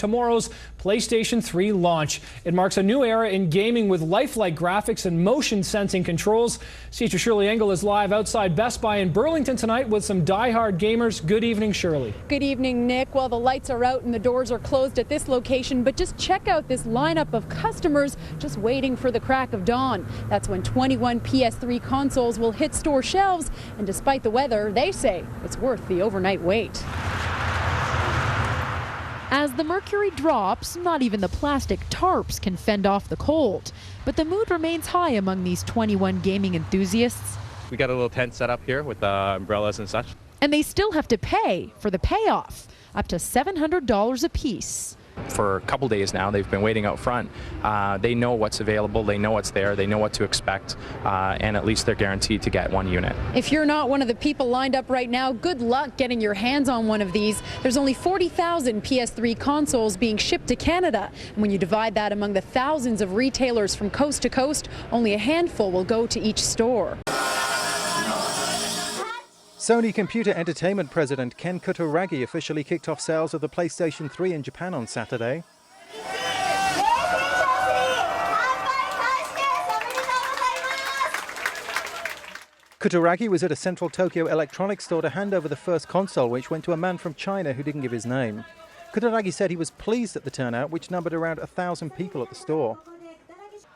Tomorrow's PlayStation 3 launch. It marks a new era in gaming with lifelike graphics and motion sensing controls. CH's Shirley Engel is live outside Best Buy in Burlington tonight with some die-hard gamers. Good evening, Shirley. Good evening, Nick. Well, the lights are out and the doors are closed at this location, but just check out this lineup of customers just waiting for the crack of dawn. That's when 21 PS3 consoles will hit store shelves, and despite the weather, they say it's worth the overnight wait. As the mercury drops, not even the plastic tarps can fend off the cold. But the mood remains high among these 21 gaming enthusiasts. We got a little tent set up here with umbrellas and such. And they still have to pay for the payoff, up to $700 a piece. For a couple days now, they've been waiting out front. They know what's available, they know what's there, they know what to expect, and at least they're guaranteed to get one unit. If you're not one of the people lined up right now, good luck getting your hands on one of these. There's only 40,000 PS3 consoles being shipped to Canada. And when you divide that among the thousands of retailers from coast to coast, only a handful will go to each store. Sony Computer Entertainment President Ken Kutaragi officially kicked off sales of the PlayStation 3 in Japan on Saturday. Kutaragi was at a central Tokyo electronics store to hand over the first console, which went to a man from China who didn't give his name. Kutaragi said he was pleased at the turnout, which numbered around 1,000 people at the store.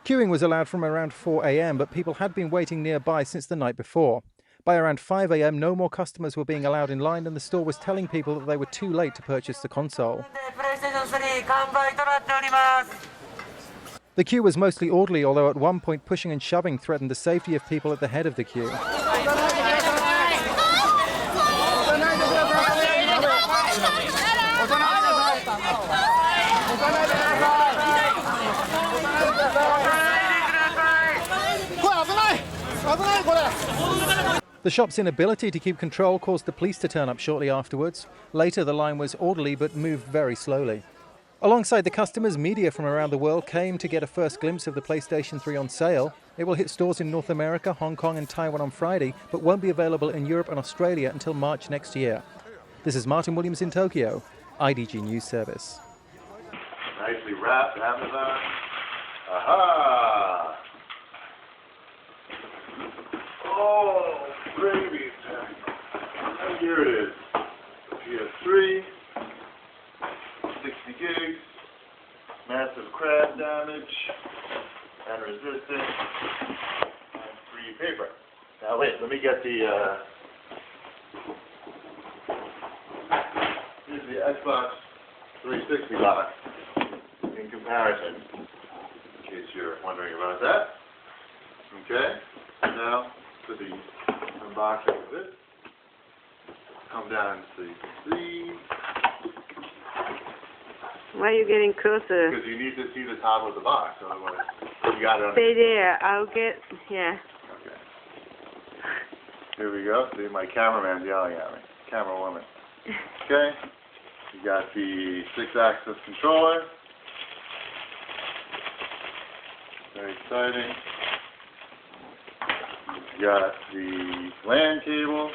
Queuing was allowed from around 4 a.m., but people had been waiting nearby since the night before. By around 5 a.m., no more customers were being allowed in line, and the store was telling people that they were too late to purchase the console. The queue was mostly orderly, although at one point pushing and shoving threatened the safety of people at the head of the queue. The shop's inability to keep control caused the police to turn up shortly afterwards. Later, the line was orderly but moved very slowly. Alongside the customers, media from around the world came to get a first glimpse of the PlayStation 3 on sale. It will hit stores in North America, Hong Kong and Taiwan on Friday, but won't be available in Europe and Australia until March next year. This is Martin Williams in Tokyo, IDG News Service. Nicely wrapped, Amazon. Aha! Oh, gravy. And here it is. PS3, 60 gigs, massive crash damage, and resistant, and free paper. Now wait, let me get the, here's the Xbox 360 box in comparison, in case you're wondering about that. Okay, now for the unboxing of it, come down so you can see. Why are you getting closer? Because you need to see the top of the box, otherwise you got it on. Stay there, I'll get, yeah. Okay. Here we go. See, my cameraman's yelling at me. Camera woman. Okay. You got the 6-axis controller. Very exciting. You got the LAN cable.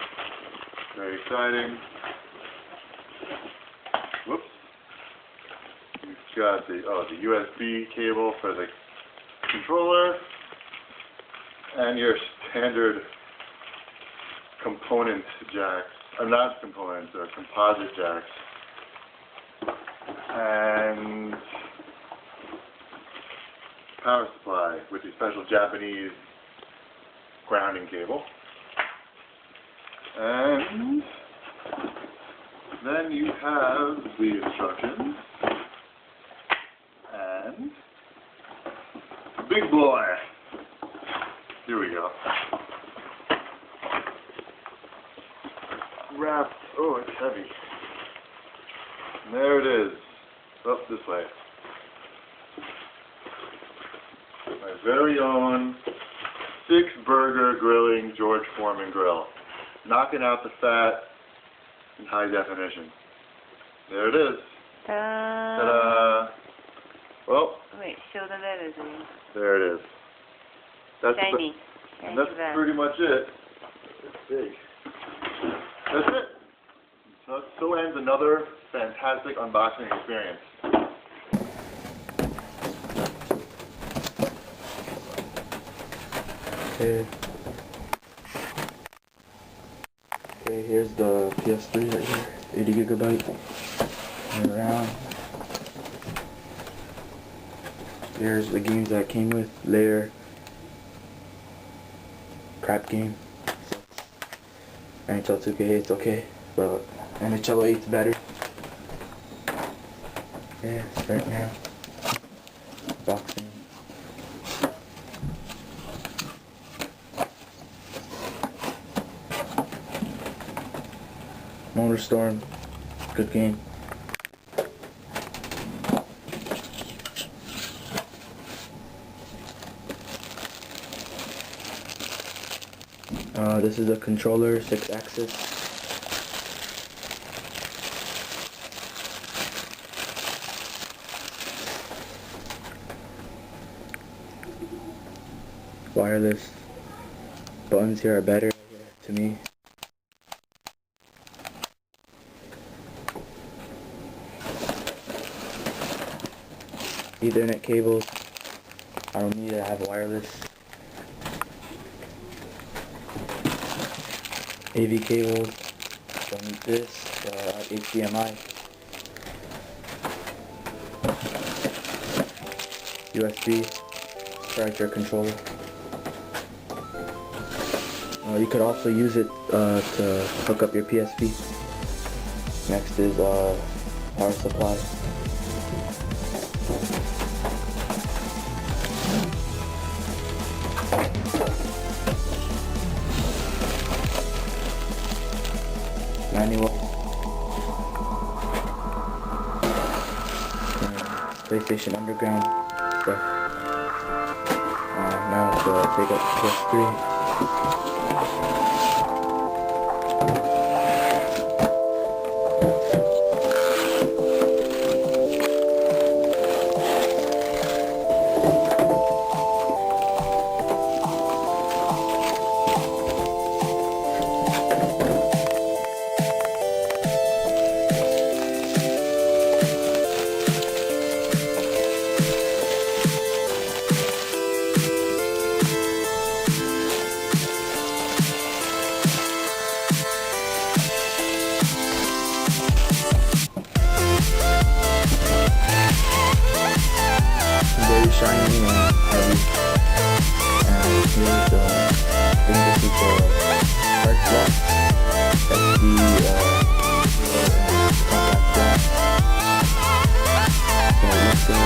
Very exciting. Whoops. You've got the USB cable for the controller. And your standard component jacks. Not components, or composite jacks. And power supply with the special Japanese grounding cable. And then you have the instructions. And big boy. Here we go. Wrapped. Oh, it's heavy. And there it is. Up this way. My very own 6-burger grilling George Foreman grill. Knocking out the fat in high definition. There it is. Ta-da! Well. Wait, show the letters in. There it is. That's Shiny. And that's pretty much it. It's big. That's it. So ends another fantastic unboxing experience. Okay. Okay, here's the PS3 right here, 80 gigabyte. And around. Here's the games that came with. Layer. Crap game. NHL 2K, it's okay, but NHL 8's better. Yeah, right now. Boxing. Motorstorm, good game. This is the controller, 6-axis. Wireless. Buttons here are better to me. Ethernet cables. I don't need to have wireless. AV cables. Don't need this. HDMI. USB. Charger controller. You could also use it to hook up your PSP. Next is power supply. Manual. PlayStation Underground stuff. Now to take up PS3. Very shiny and heavy. And here's the thing, this is the hard slot. That's the compact one. So it looks like power supply. And that's it.